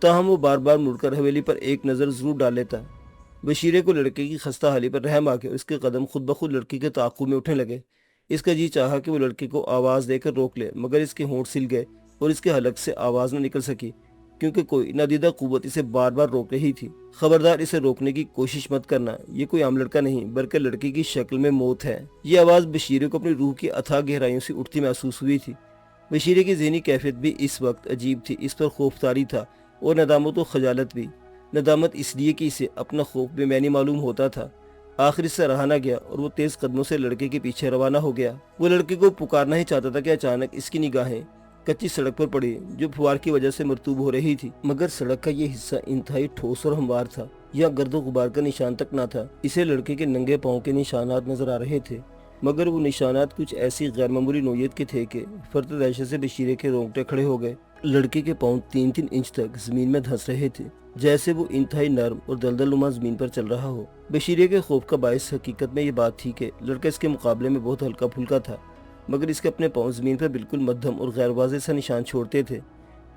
تاہم وہ بار بار مڑ کر حویلی پر ایک نظر ضرور ڈال لیتا۔ بشیرے کو لڑکے کی خستہ حالی پر رحم آ کے اس کے قدم خود بخود لڑکی کے تعاقب میں اٹھنے لگے۔ اس کا جی چاہا کہ وہ لڑکے کو آواز دے کر روک لے، مگر اس کے ہونٹ سل گئے اور اس کے حلق سے آواز نہ نکل سکی، کیونکہ کوئی نادیدہ قوت اسے بار بار روک رہی تھی۔ خبردار، اسے روکنے کی کوشش مت کرنا، یہ کوئی عام لڑکا نہیں بلکہ لڑکی کی شکل میں موت ہے۔ یہ آواز بشیرے کو اپنی روح کی اتھاہ گہرائیوں سے اٹھتی محسوس ہوئی تھی۔ بشیرے کی ذہنی کیفیت بھی اس وقت عجیب تھی، اس پر خوف طاری تھا اور ندامت و خجالت بھی۔ ندامت اس لیے کہ اسے اپنا خوف بے معنی معلوم ہوتا تھا۔ آخر اس سے رہا نہ گیا اور وہ تیز قدموں سے لڑکے کے پیچھے روانہ ہو گیا۔ وہ لڑکے کو پکارنا ہی چاہتا تھا کہ اچانک اس کی نگاہیں کچی سڑک پر پڑی جو پھوار کی وجہ سے مرطوب ہو رہی تھی، مگر سڑک کا یہ حصہ انتہائی ٹھوس اور ہموار تھا، یا گرد و غبار کا نشان تک نہ تھا۔ اسے لڑکے کے ننگے پاؤں کے نشانات نظر آ رہے تھے، مگر وہ نشانات کچھ ایسی غیر معمولی نوعیت کے تھے کہ فرط دہشت سے بشیرے کے رونگٹے کھڑے ہو گئے۔ لڑکے کے پاؤں 3-3 انچ تک زمین میں دھنس رہے تھے، جیسے وہ انتہائی نرم اور دلدل نما زمین پر چل رہا ہو۔ بشیرے کے خوف کا باعث حقیقت میں یہ بات تھی کہ لڑکا اس کے مقابلے میں بہت ہلکا پھلکا تھا، مگر اس کے اپنے پاؤں زمین پر بالکل مدھم اور غیر واضح سا نشان چھوڑتے تھے۔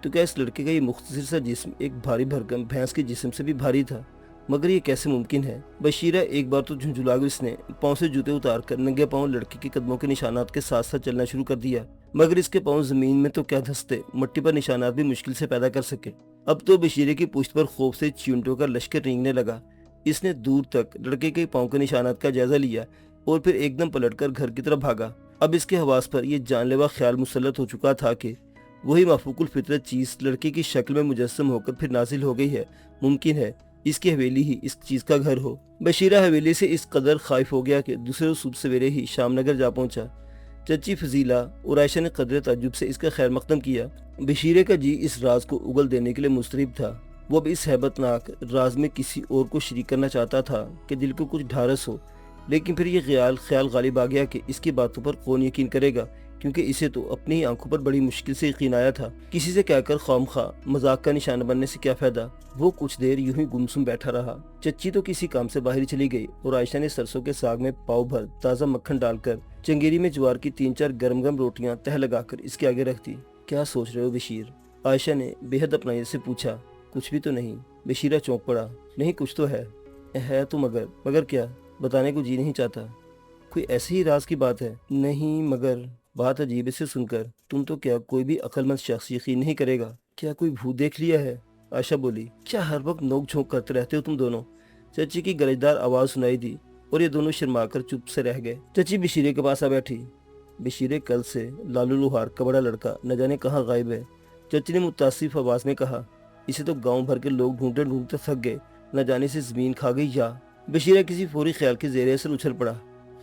تو کیا اس لڑکے کا یہ مختصر سا جسم ایک بھاری بھرکم بھینس کے جسم سے بھی بھاری تھا؟ مگر یہ کیسے ممکن ہے؟ بشیرہ ایک بار تو جھنجھلا کر اس نے پاؤں سے جوتے اتار کر ننگے پاؤں لڑکے کے قدموں کے نشانات کے ساتھ ساتھ چلنا شروع کر دیا، مگر اس کے پاؤں زمین میں تو کیا دھستے، مٹی پر نشانات بھی مشکل سے پیدا کر سکے۔ اب تو بشیرے کی پشت پر خوف سے چیونٹوں کا لشکر رینگنے لگا۔ اس نے دور تک لڑکے کے پاؤں کے نشانات کا جائزہ لیا اور پھر ایک دم پلٹ کر گھر کی طرف بھاگا۔ اب اس کے حواس پر یہ جان لیوا خیال مسلط ہو چکا تھا کہ وہی مافوق الفطرت چیز لڑکے کی شکل میں مجسم ہو کر پھر نازل ہو گئی ہے۔ ممکن ہے اس کی حویلی ہی اس چیز کا گھر ہو۔ بشیرہ حویلی سے اس قدر خائف ہو گیا کہ دوسرے روز صبح سویرے ہی شام نگر جا پہنچا۔ چچی فضیلہ اور عائشہ نے قدر تعجب سے اس کا خیر مقدم کیا۔ بشیرے کا جی اس راز کو اگل دینے کے لیے مستعد تھا۔ وہ اب اس ہیبت ناک راز میں کسی اور کو شریک کرنا چاہتا تھا کہ دل کو کچھ ڈھارس ہو، لیکن پھر یہ خیال غالب آ گیا کہ اس کی باتوں پر کون یقین کرے گا، کیونکہ اسے تو اپنی ہی آنکھوں پر بڑی مشکل سے یقین آیا تھا۔ کسی سے کہہ کر خواہ مذاق کا نشانہ بننے سے کیا فائدہ؟ وہ کچھ دیر یوں ہی گمسم بیٹھا رہا۔ چچی تو کسی کام سے باہر چلی گئی اور عائشہ نے سرسوں کے ساگ میں پاؤ بھر تازہ مکھن ڈال کر چنگیری میں جوار کی 3-4 گرم روٹیاں تہہ لگا کر اس کے آگے رکھ دی۔ کیا سوچ رہے ہو بشیر؟ عائشہ نے بے حد اپنائیت سے پوچھا۔ کچھ بھی تو نہیں، بشیرہ چونک پڑا۔ نہیں کچھ تو ہے تو مگر کیا؟ بتانے کو جی نہیں چاہتا۔ کوئی ایسی ہی راز کی بات ہے؟ نہیں مگر بات عجیب ہے سے سن کر تم تو کیا کوئی بھی عقل مند شخص یقین نہیں کرے گا۔ کیا کوئی بھوت دیکھ لیا ہے؟ عائشہ بولی۔ کیا ہر وقت نوک جھونک کرتے رہتے ہو تم دونوں؟ چچی کی گرجدار آواز سنائی دی اور یہ دونوں شرما کر چپ سے رہ گئے۔ چچی بشیرے کے پاس آ بیٹھی۔ بشیرے کل سے لالو لوہار کا بڑا لڑکا نہ جانے کہاں غائب ہے، چچی نے متاسف آواز میں کہا۔ اسے تو گاؤں بھر کے لوگ ڈھونڈتے تھک گئے، نہ جانے سے زمین کھا گئی یا۔ بشیرہ کسی فوری خیال کے زیر اثر اچھل پڑا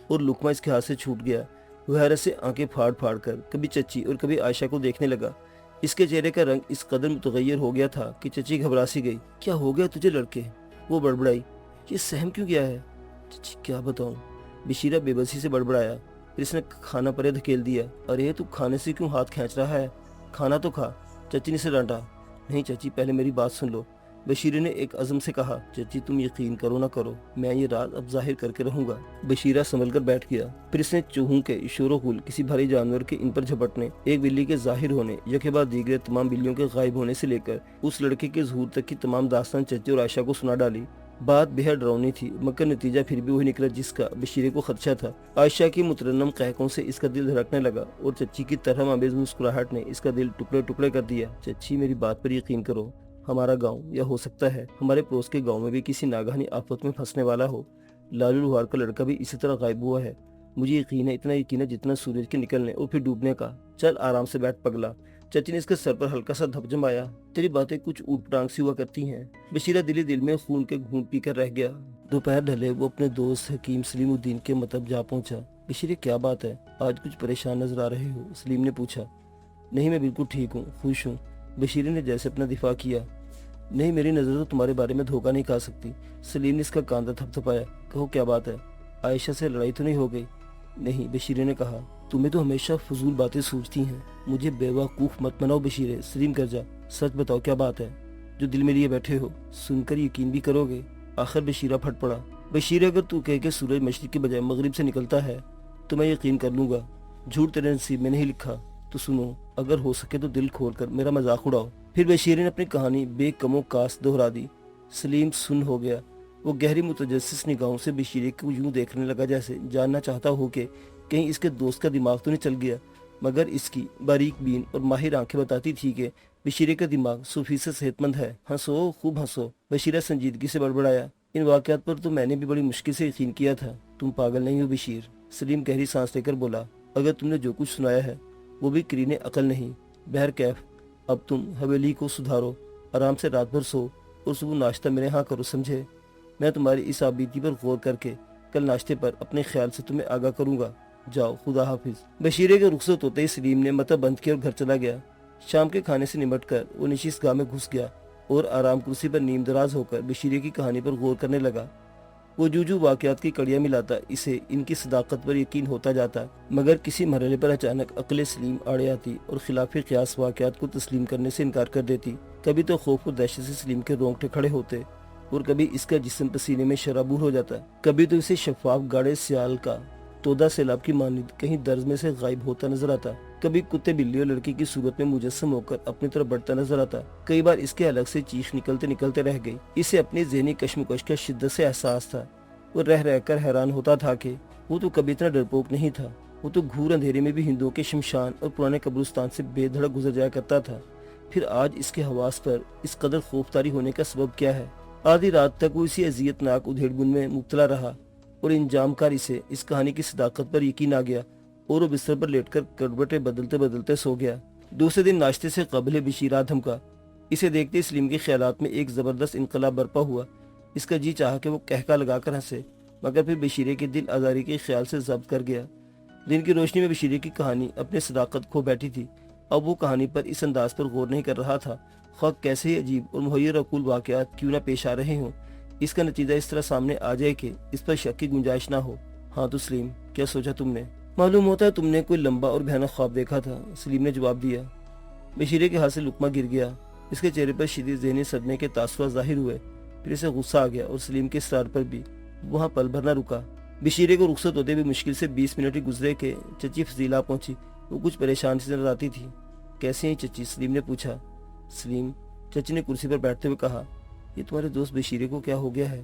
اور لقمہ اس کے ہاتھ سے چھوٹ گیا۔ وہ حیرت سے آنکھیں پھاڑ کر کبھی چچی اور کبھی عائشہ کو دیکھنے لگا۔ اس کے چہرے کا رنگ اس قدر متغیر ہو گیا تھا کہ چچی گھبرا سی گئی۔ کیا ہو گیا تجھے لڑکے؟ وہ بڑبڑائی۔ یہ سہم کیوں گیا ہے؟ چچی کیا بتاؤں؟ بشیرہ بے بسی سے بڑبڑایا۔ پھر اس نے کھانا پرے دھکیل دیا۔ ارے تو کھانے سے کیوں ہاتھ کھینچ رہا ہے؟ کھانا تو کھا، چچی نے اسے ڈانٹا۔ نہیں چچی پہلے میری بات سن لو، بشیرے نے ایک عزم سے کہا۔ چچی تم یقین کرو نہ کرو، میں یہ راز اب ظاہر کر کے رہوں گا۔ بشیرہ سنبھل کر بیٹھ گیا۔ پھر اس نے چوہوں کے شور و غل، کسی بھاری جانور کے ان پر جھپٹنے، ایک بلی کے ظاہر ہونے، یکے بعد دیگرے تمام بلیوں کے غائب ہونے سے لے کر اس لڑکے کے ظہور تک کی تمام داستان چچی اور عائشہ کو سنا ڈالی۔ بات بے حد ڈراؤنی تھی، مگر نتیجہ پھر بھی وہی نکلا جس کا بشیرے کو خدشہ تھا۔ عائشہ کی مترنم قہقہوں سے اس کا دل دھڑکنے لگا اور چچی کی ترہم آمیز مسکراہٹ نے اس کا دل ٹکڑے ٹکڑے کر دیا۔ چچی میری بات پر یقین کرو، ہمارا گاؤں یا ہو سکتا ہے ہمارے پڑوس کے گاؤں میں بھی کسی ناگہانی آفت میں پھنسنے والا ہو۔ لالو لوہار کا لڑکا بھی اسی طرح غائب ہوا ہے۔ مجھے یقین ہے، اتنا یقین ہے جتنا سورج کے نکلنے اور پھر ڈوبنے کا۔ چل آرام سے بیٹھ پگلا۔ چچی نے اس کے سر پر ہلکا سا دھپ جمایا۔ تیری باتیں کچھ اوٹ پٹانگ سی ہوا کرتی ہیں۔ بشیرہ دل میں خون کے گھونٹ پی کر رہ گیا۔ دوپہر ڈھلے وہ اپنے دوست حکیم سلیم الدین کے مطب جا پہنچا۔ بشیرے کیا بات ہے، آج کچھ پریشان نظر آ رہے ہو؟ سلیم نے پوچھا۔ نہیں میں بالکل ٹھیک ہوں، خوش ہوں، بشیرے نے جیسے اپنا دفاع کیا۔ نہیں میری نظر تو تمہارے بارے میں دھوکہ نہیں کھا سکتی۔ سلیم نے اس کا کاندھا تھپ تھپایا۔ کہو کیا بات ہے؟ عائشہ سے لڑائی تو نہیں ہو گئی؟ نہیں، بشیرے نے کہا۔ تمہیں تو ہمیشہ فضول باتیں سوچتی ہیں، مجھے بیوقوف مت بناؤ بشیرے، سلیم کر جا، سچ بتاؤ کیا بات ہے جو دل میں لیے بیٹھے ہو؟ سن کر یقین بھی کرو گے؟ آخر بشیرہ پھٹ پڑا۔ بشیرے اگر تو کہے کہ سورج مشرق کے بجائے مغرب سے نکلتا ہے تو میں یقین کر لوں گا، جھوٹ تیرے نصیب میں نہیں لکھا۔ تو سنو، اگر ہو سکے تو دل کھول کر میرا مذاق اڑاؤ۔ پھر بشیر نے اپنی کہانی بے کم و کاس دہرا دی۔ سلیم سن ہو گیا۔ وہ گہری متجسس نگاہوں سے بشیر کو یوں دیکھنے لگا جیسے جاننا چاہتا ہو کہ کہیں اس کے دوست کا دماغ تو نہیں چل گیا، مگر اس کی باریک بین اور ماہر آنکھیں بتاتی تھی کہ بشیرے کا دماغ 100% صحت مند ہے۔ ہنسو، خوب ہنسو، بشیرہ سنجیدگی سے بڑبڑایا۔ ان واقعات پر تو میں نے بھی بڑی مشکل سے یقین کیا تھا۔ تم پاگل نہیں ہو بشیر، سلیم گہری سانس لے کر بولا۔ اگر تم نے جو کچھ سنایا ہے وہ بھی کرینِ عقل نہیں۔ بہرکیف اب تم حویلی کو سدھارو، آرام سے رات بھر سو اور صبح ناشتہ میرے ہاں کرو، سمجھے؟ میں تمہاری اس آبیتی پر غور کر کے کل ناشتے پر اپنے خیال سے تمہیں آگاہ کروں گا۔ جاؤ، خدا حافظ۔ بشیرے کے رخصت ہوتے ہی سلیم نے متا بند کیا اور گھر چلا گیا۔ شام کے کھانے سے نمٹ کر وہ نشست گاہ میں گھس گیا اور آرام کرسی پر نیم دراز ہو کر بشیرے کی کہانی پر غور کرنے لگا۔ وہ جو واقعات کی کڑیاں ملاتا اسے ان کی صداقت پر یقین ہوتا جاتا، مگر کسی مرحلے پر اچانک عقل سلیم آڑے آتی اور خلاف قیاس واقعات کو تسلیم کرنے سے انکار کر دیتی۔ کبھی تو خوف اور دہشت سے سلیم کے رونگٹے کھڑے ہوتے اور کبھی اس کا جسم پسینے میں شرابور ہو جاتا، کبھی تو اسے شفاف گاڑے سیال کا تودہ سیلاب کی مانند کہیں درز میں سے غائب ہوتا نظر آتا، کبھی کتے بلی اور لڑکی کی صورت میں مجسم ہو کر اپنی طرف بڑھتا نظر آتا۔ کئی بار اس کے حلق سے چیخ نکلتے رہ گئی۔ اسے اپنی ذہنی کشمکش کا شدت سے احساس تھا۔ وہ رہ کر حیران ہوتا تھا کہ وہ تو کبھی اتنا ڈرپوک نہیں تھا۔ وہ تو گھور اندھیرے میں بھی ہندوؤں کے شمشان اور پرانے قبرستان سے بے دھڑک گزر جایا کرتا تھا۔ پھر آج اس کے حواس پر اس قدر خوف طاری ہونے کا سبب کیا ہے؟ آدھی رات تک وہ اسی اذیت ناک ادھیڑ بن میں مبتلا رہا اور انجام کاری سے اس کہانی کی صداقت پر یقین آ گیا اور وہ بستر پر لیٹ کر کروٹیں بدلتے سو گیا۔ دوسرے دن ناشتے سے قبل بشیر دھمکا۔ اسے دیکھتے سلیم کے خیالات میں ایک زبردست انقلاب برپا ہوا۔ اس کا جی چاہا کہ وہ کہکا لگا کر ہنسے، مگر پھر بشیرے کے دل آزاری کے خیال سے ضبط کر گیا۔ دن کی روشنی میں بشیرے کی کہانی اپنے صداقت کھو بیٹھی تھی۔ اب وہ کہانی پر اس انداز پر غور نہیں کر رہا تھا، خواہ کیسے ہی عجیب اور محیر عقول واقعات کیوں نہ پیش آ رہے ہوں، اس کا نتیجہ اس طرح سامنے آ جائے کہ اس پر شک کی گنجائش نہ ہو۔ ہاں تو سلیم، کیا سوچا تم نے؟ معلوم ہوتا ہے تم نے کوئی لمبا اور بھیانک خواب دیکھا تھا، سلیم نے جواب دیا۔ بشیرے کے ہاتھ سے لقمہ گر گیا۔ اس کے چہرے پر شدید ذہنی صدمے کے تاثرات ظاہر ہوئے۔ پھر اسے غصہ آ گیا اور سلیم کے اصرار پر بھی وہاں پل بھر نہ رکا۔ بشیرے کو رخصت ہوتے بھی مشکل سے 20 منٹ ہی گزرے کہ چچی فضیلہ پہنچی۔ وہ کچھ پریشان سی نظر آتی تھی۔ کیسی ہیں چچی؟ سلیم نے پوچھا۔ سلیم، چچی نے کرسی پر بیٹھتے ہوئے کہا، یہ تمہارے دوست بشیرے کو کیا ہو گیا ہے؟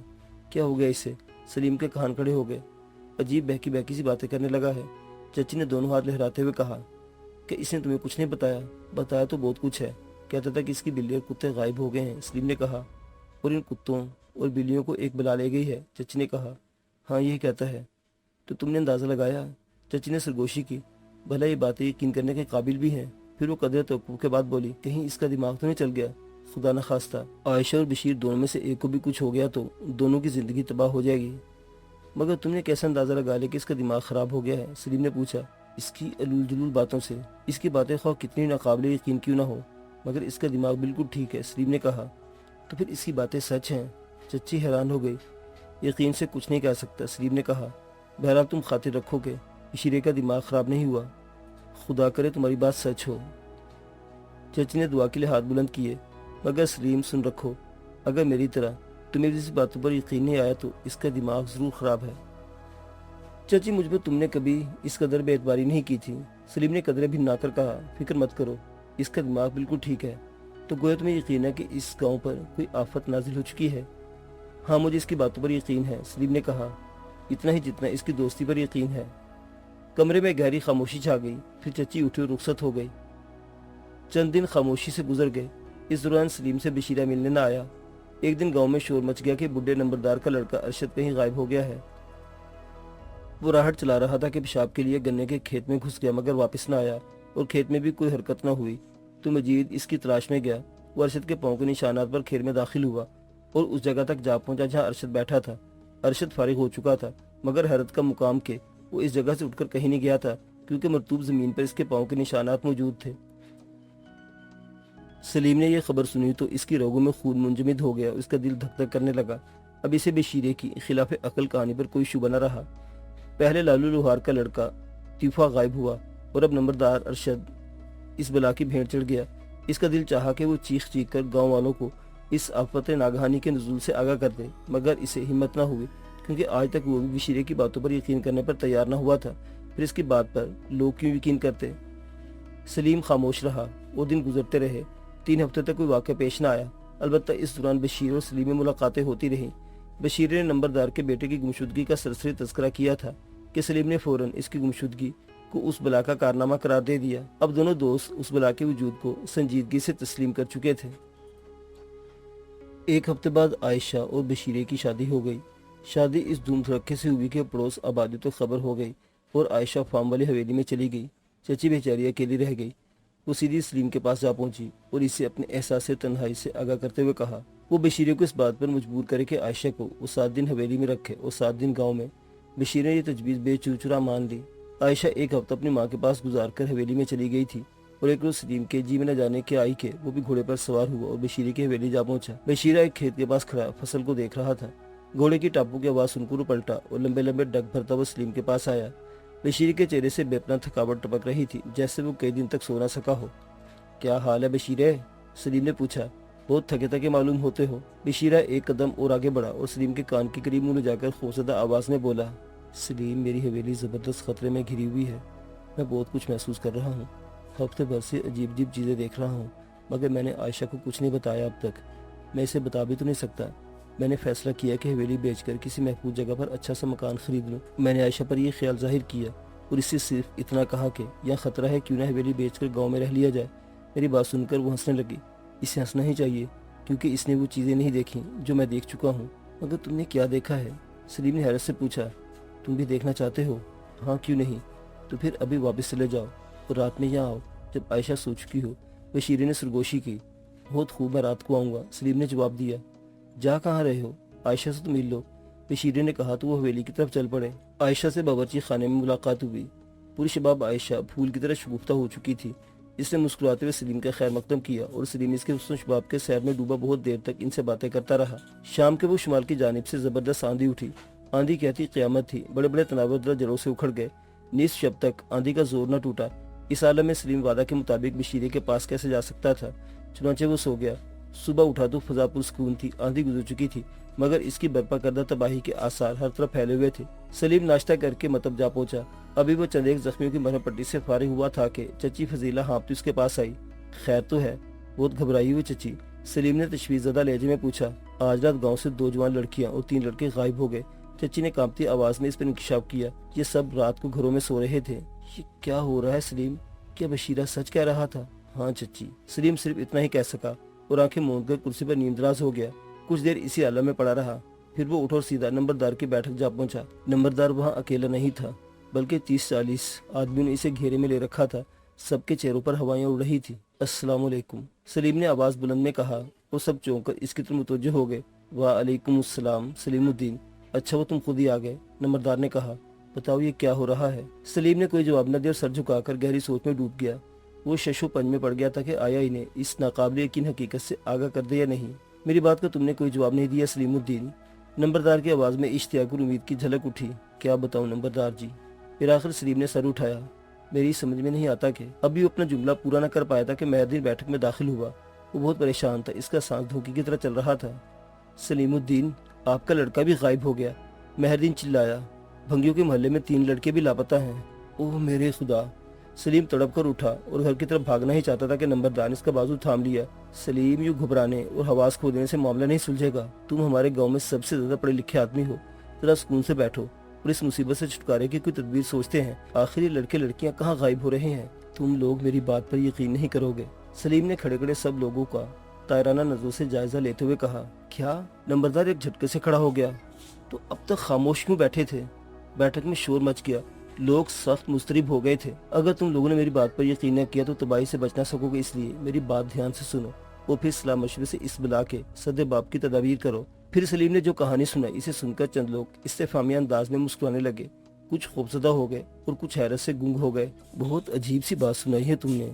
کیا ہو گیا اسے؟ سلیم کے کان کھڑے ہو گئے۔ عجیب بہکی سی باتیں کرنے لگا ہے، چچی نے دونوں ہاتھ لہراتے ہوئے کہا۔ کہ اس نے تمہیں کچھ نہیں بتایا؟ بتایا تو بہت کچھ ہے، کہتا تھا کہ اس کی بلی اور کتے غائب ہو گئے ہیں، سلیم نے کہا۔ اور ان کتوں اور بلیوں کو ایک بلا لے گئی ہے، چچی نے کہا۔ ہاں، یہی کہتا ہے۔ تو تم نے اندازہ لگایا؟ چچی نے سرگوشی کی۔ بھلا یہ باتیں یقین کرنے کے قابل بھی ہیں۔ پھر وہ قدرے توقف کے بعد بولی، کہیں اس کا دماغ تو نہیں چل گیا؟ خدا نہ خواستہ عائشہ اور بشیر دونوں میں سے ایک کو بھی کچھ ہو گیا تو دونوں کی زندگی تباہ ہو جائے گی۔ مگر تم نے کیسا اندازہ لگا لیا کہ اس کا دماغ خراب ہو گیا ہے؟ سلیم نے پوچھا۔ اس کی علول جلول باتوں سے۔ اس کی باتیں خواہ کتنی ناقابل یقین کیوں نہ ہو، مگر اس کا دماغ بالکل ٹھیک ہے، سلیم نے کہا۔ تو پھر اس کی باتیں سچ ہیں؟ چچی حیران ہو گئی۔ یقین سے کچھ نہیں کہہ سکتا، سلیم نے کہا۔ بہرحال تم خاطر رکھو کہ بشیرے کا دماغ خراب نہیں ہوا، خدا کرے تمہاری بات سچ ہو۔ چچی نے دعا کے لیے ہاتھ بلند کیے۔ مگر سلیم، سن رکھو، اگر میری طرح تمہیں جس باتوں پر یقین نہیں آیا تو اس کا دماغ ضرور خراب ہے۔ چچی، مجھ پر تم نے کبھی اس قدر بے اعتباری نہیں کی تھی، سلیم نے قدرے بھی نہ کر کہا۔ فکر مت کرو، اس کا دماغ بالکل ٹھیک ہے۔ تو گویا تمہیں یقین ہے کہ اس گاؤں پر کوئی آفت نازل ہو چکی ہے؟ ہاں، مجھے اس کی باتوں پر یقین ہے، سلیم نے کہا۔ اتنا ہی جتنا اس کی دوستی پر یقین ہے۔ کمرے میں گہری خاموشی چھا گئی۔ پھر چچی اٹھی اور رخصت ہو گئی۔ چند دن خاموشی سے گزر گئے۔ اس دوران سلیم سے بشیرہ ملنے نہ آیا۔ ایک دن گاؤں میں شور مچ گیا کہ بڈھے نمبردار کا لڑکا ارشد کہیں غائب ہو گیا ہے۔ وہ راہٹ چلا رہا تھا کہ پیشاب کے لیے گنے کے کھیت میں گھس گیا، مگر واپس نہ آیا اور کھیت میں بھی کوئی حرکت نہ ہوئی۔ تو مجید اس کی تلاش میں گیا۔ وہ ارشد کے پاؤں کے نشانات پر کھیت میں داخل ہوا اور اس جگہ تک جا پہنچا جہاں ارشد بیٹھا تھا۔ ارشد فارغ ہو چکا تھا، مگر حیرت کا مقام کہ وہ اس جگہ سے اٹھ کر کہیں نہیں گیا تھا، کیونکہ مرطوب زمین پر اس کے پاؤں کے نشانات موجود تھے۔ سلیم نے یہ خبر سنی تو اس کی رگوں میں خون منجمد ہو گیا، اس کا دل دھک دھک کرنے لگا۔ اب اسے بشیرے کی خلاف عقل کہانی پر کوئی شبہ نہ رہا۔ پہلے لالو لوہار کا لڑکا تیفا غائب ہوا اور اب نمبردار ارشد اس بلا کی بھیڑ چڑھ گیا۔ اس کا دل چاہا کہ وہ چیخ کر گاؤں والوں کو اس آفت ناگہانی کے نزول سے آگاہ کر دے، مگر اسے ہمت نہ ہوئی، کیونکہ آج تک وہ بھی بشیرے کی باتوں پر یقین کرنے پر تیار نہ ہوا تھا۔ پھر اس کی بات پر لوگ کیوں یقین کرتے؟ سلیم خاموش رہا۔ وہ دن گزرتے رہے۔ 3 ہفتے تک کوئی واقعہ پیش نہ آیا۔ البتہ اس دوران بشیر اور سلیم میں ملاقاتیں ہوتی رہیں۔ بشیر نے نمبردار کے بیٹے کی گمشدگی کا سرسری تذکرہ کیا تھا کہ سلیم نے فوراً اس کی گمشدگی کو اس بلا کا کارنامہ قرار دے دیا۔ اب دونوں دوست اس بلا کے وجود کو سنجیدگی سے تسلیم کر چکے تھے۔ 1 ہفتے بعد عائشہ اور بشیرے کی شادی ہو گئی۔ شادی اس دھوم دھڑکے سے ہوئی کہ پڑوس آبادی تو خبر ہو گئی اور عائشہ فارم والی حویلی میں چلی گئی۔ چچی بیچاری اکیلی رہ گئی۔ وہ سیدھی سلیم کے پاس جا پہنچی اور اسے اپنے احساس تنہائی سے آگاہ کرتے ہوئے کہا۔ وہ بشیرے کو اس بات پر مجبور کرے کہ عائشہ کو وہ 7 دن حویلی میں رکھے اور 7 دن گاؤں میں۔ بشیرے نے یہ تجویز بے چوچرا مان لی۔ عائشہ 1 ہفتہ اپنی ماں کے پاس گزار کر حویلی میں چلی گئی تھی اور ایک روز سلیم کے جی میں نہ جانے کے آئی کہ وہ بھی گھوڑے پر سوار ہوا اور بشیرے کی حویلی جا پہنچا۔ بشیرہ ایک کھیت کے پاس کھڑا فصل کو دیکھ رہا تھا۔ گھوڑے کی ٹاپو کی آواز سن کر وہ پلٹا اور لمبے لمبے ڈگ بھرتا وہ سلیم کے پاس آیا۔ بشیرے کے چہرے سے بے پناہ تھکاوٹ ٹپک رہی تھی، جیسے وہ کئی دن تک سو نہ سکا ہو۔ کیا حال ہے بشیرے؟ سلیم نے پوچھا۔ بہت تھکے تھکے معلوم ہوتے ہو۔ بشیرہ ایک قدم اور آگے بڑھا اور سلیم کے کان کے قریب منہ لے جا کر خوفزدہ آواز میں بولا۔ سلیم، میری حویلی زبردست خطرے میں گھری ہوئی ہے۔ میں بہت کچھ محسوس کر رہا ہوں۔ ہفتے بھر سے عجیب عجیب چیزیں دیکھ رہا ہوں، مگر میں نے عائشہ کو کچھ نہیں بتایا اب تک۔ میں اسے بتا بھی تو نہیں سکتا۔ میں نے فیصلہ کیا کہ حویلی بیچ کر کسی محفوظ جگہ پر اچھا سا مکان خرید لوں۔ میں نے عائشہ پر یہ خیال ظاہر کیا اور اس سے صرف اتنا کہا کہ یہاں خطرہ ہے، کیوں نہ حویلی بیچ کر گاؤں میں رہ لیا جائے۔ میری بات سن کر وہ ہنسنے لگی۔ اسے ہنسنا ہی چاہیے، کیونکہ اس نے وہ چیزیں نہیں دیکھیں جو میں دیکھ چکا ہوں۔ مگر تم نے کیا دیکھا ہے؟ سلیم نے حیرت سے پوچھا۔ تم بھی دیکھنا چاہتے ہو؟ ہاں، کیوں نہیں؟ تو پھر ابھی واپس چلے جاؤ اور رات میں یہاں آؤ جب عائشہ سو چکی ہو۔ بشیرے نے سرگوشی کی۔ بہت خوب، میں رات کو آؤں گا، سلیم نے جواب دیا۔ جا کہاں رہے ہو؟ عائشہ سے تو مل لو، بشیرے نے کہا تو وہ حویلی کی طرف چل پڑے۔ عائشہ سے باورچی خانے میں ملاقات ہوئی۔ پوری شباب عائشہ پھول کی طرح شگفتہ ہو چکی تھی۔ اس نے مسکراتے ہوئے سلیم کا خیر مقدم کیا اور سلیم اس کے حسن و شباب کے سیر میں ڈوبا بہت دیر تک ان سے باتیں کرتا رہا۔ شام کے وہ شمال کی جانب سے زبردست آندھی اٹھی۔ آندھی کہتی قیامت تھی۔ بڑے بڑے تناور درخت جڑوں سے اکھڑ گئے۔ نصف شب تک آندھی کا زور نہ ٹوٹا۔ اس عالم میں سلیم وعدہ کے مطابق بشیرے کے پاس کیسے جا سکتا تھا؟ چنانچہ وہ سو گیا۔ صبح اٹھا تو فضا پرسکون تھی۔ آندھی گزر چکی تھی، مگر اس کی برپا کردہ تباہی کے آثار ہر طرف پھیلے ہوئے تھے۔ سلیم ناشتہ کر کے مطب جا پہنچا۔ ابھی وہ چند ایک زخمیوں کی مرہم پٹی سے فارغ ہوا تھا کہ چچی فضیلہ ہانپتی اس کے پاس آئی۔ خیر تو ہے؟ بہت گھبرائی ہوئی چچی، سلیم نے تشویش زدہ لہجے میں پوچھا۔ آج رات گاؤں سے 2 جوان لڑکیاں اور 3 لڑکے غائب ہو گئے، چچی نے کانپتی آواز میں اس پر انکشاف کیا۔ یہ سب رات کو گھروں میں سو رہے تھے۔ یہ کیا ہو رہا ہے سلیم؟ کیا بشیرہ سچ کہہ رہا تھا؟ ہاں چچی، سلیم صرف اتنا ہی کہہ سکا اور آنکھیں موند کر کرسی پر نیندراز ہو گیا۔ کچھ دیر اسی عالم میں پڑا رہا، پھر وہ اٹھ اور سیدھا نمبردار کی بیٹھک جا پہنچا۔ نمبردار وہاں اکیلا نہیں تھا، بلکہ 30-40 آدمیوں نے اسے گھیرے میں لے رکھا تھا۔ سب کے چہروں پر ہوائیں اڑ رہی تھی۔ السلام علیکم، سلیم نے آواز بلند میں کہا اور سب چونک کر اس کی طرف متوجہ ہو گئے۔ وعلیکم السلام سلیم الدین۔ اچھا، وہ تم خود ہی آ گئے، نمبردار نے کہا۔ بتاؤ یہ کیا ہو رہا ہے؟ سلیم نے کوئی جواب نہ دیا اور سر جھکا کر گہری سوچ میں ڈوب گیا۔ وہ شش و پنج میں پڑ گیا تھا کہ آیا انہیں اس ناقابل یقین حقیقت سے آگاہ کر دے یا نہیں۔ میری بات کا تم نے کوئی جواب نہیں دیا سلیم الدین۔ نمبردار کی آواز میں اشتیاق اور امید کی جھلک اٹھی۔ کیا بتاؤں نمبردار جی؟ پھر آخر سلیم نے سر اٹھایا۔ میری سمجھ میں نہیں آتا کہ ابھی وہ اپنا جملہ پورا نہ کر پایا تھا کہ مہردین بیٹھک میں داخل ہوا۔ وہ بہت پریشان تھا، اس کا سانس دھوکے کی طرح چل رہا تھا۔ سلیم الدین، آپ کا لڑکا بھی غائب ہو گیا، مہردین چلایا۔ بھنگیوں کے محلے میں 3 لڑکے بھی لاپتہ ہیں۔ اوہ میرے خدا! سلیم تڑپ کر اٹھا اور گھر کی طرف بھاگنا ہی چاہتا تھا کہ نمبردار نے اس کا بازو تھام لیا۔ سلیم، یوں گھبرانے اور حواس کھو دینے سے معاملہ نہیں سلجھے گا۔ تم ہمارے گاؤں میں سب سے زیادہ پڑھے لکھے آدمی ہو، ذرا سکون سے بیٹھو اور اس مصیبت سے چھٹکارے کی کوئی تدبیر سوچتے ہیں۔ آخر یہ لڑکے لڑکیاں کہاں غائب ہو رہے ہیں؟ تم لوگ میری بات پر یقین نہیں کرو گے، سلیم نے کھڑے کھڑے سب لوگوں کا طائرانہ نظروں سے جائزہ لیتے ہوئے کہا۔ کیا؟ نمبردار ایک جھٹکے سے کھڑا ہو گیا۔ تو اب تک خاموش کیوں بیٹھے تھے؟ بیٹھک میں شور مچ گیا، لوگ سخت مضطرب ہو گئے تھے۔ اگر تم لوگوں نے میری بات پر یقین نہ کیا تو تباہی سے بچ نہ سکو گے، اس لیے میری بات دھیان سے سنو اور پھر صلاح مشورے سے اس بلا کے سد باب کی تدابیر کرو۔ پھر سلیم نے جو کہانی سنائی، اسے سن کر چند لوگ استفہامیہ انداز میں مسکرانے لگے، کچھ خوفزدہ ہو گئے اور کچھ حیرت سے گنگ ہو گئے۔ بہت عجیب سی بات سنائی ہے تم نے،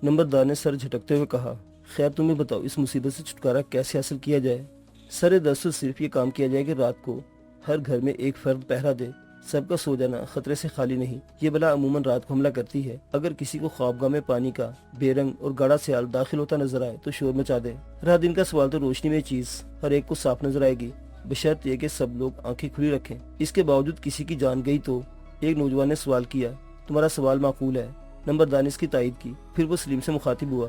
نمبردار نے سر جھٹکتے ہوئے کہا۔ خیر تمہیں بتاؤ، اس مصیبت سے چھٹکارا کیسے حاصل کیا جائے؟ سر دست صرف یہ کام کیا جائے کہ رات کو ہر گھر میں ایک فرد پہرا دے۔ سب کا سو جانا خطرے سے خالی نہیں۔ یہ بلا عموماً رات کو حملہ کرتی ہے۔ اگر کسی کو خوابگاہ میں پانی کا بے رنگ اور گاڑا سیال داخل ہوتا نظر آئے تو شور مچا دے۔ رات دن کا سوال تو روشنی میں چیز ہر ایک کو صاف نظر آئے گی، بشرط یہ کہ سب لوگ آنکھیں کھلی رکھیں۔ اس کے باوجود کسی کی جان گئی تو؟ ایک نوجوان نے سوال کیا۔ تمہارا سوال معقول ہے، نمبردار نے اس کی تائید کی۔ پھر وہ سلیم سے مخاطب ہوا۔